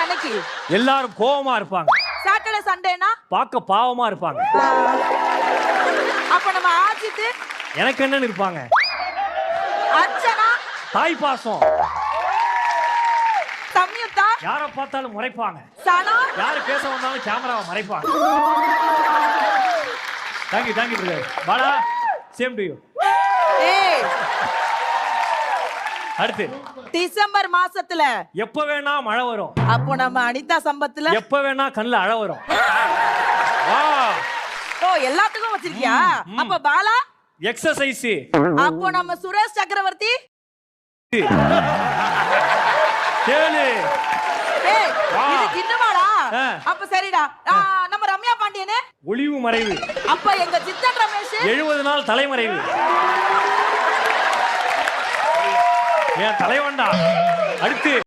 அன்னைக்கு எல்லாரும் கோவமா இருப்பாங்க. சாட்டர்டே சண்டேனா பார்க்க பாவமா இருப்பாங்க. அப்ப நம்ம ஆச்சிட்டு எனக்கு என்னன்னு இருப்பாங்க. அர்ச்சனா தாய் பாசம். சம்யுக்தா யாரை பார்த்தாலும் முறைப்பாங்க. சனா யாரு பேச வந்தாலும் கேமராவை மறைப்பாங்க. Thank you brother. Bala same to you. ஏய் அடுத்து டிசம்பர் மாசத்துல எப்ப வேணா மழை வரும். அப்போ நம்ம அனிதா சம்பத்துல எப்ப வேணா கண்ணுல அழ வரும். வா ஓ எல்லாத்துக்கும் வச்சிருக்கியா? அப்ப பாலா எக்ஸசைஸ். அப்போ நம்ம சுரேஷ் சக்கரவர்த்தி கேளு. ஏய் வா. இது கிண்டமாடா? ஆ. அப்ப சரிடா. நம்ம ரம்யா பாண்டியனே ஒளிவு மறைவு. அப்ப எங்க சித்தன் ரமேஷ் 70 நாள் தலைமறைவு. என் தலைவன்டா. அடுத்து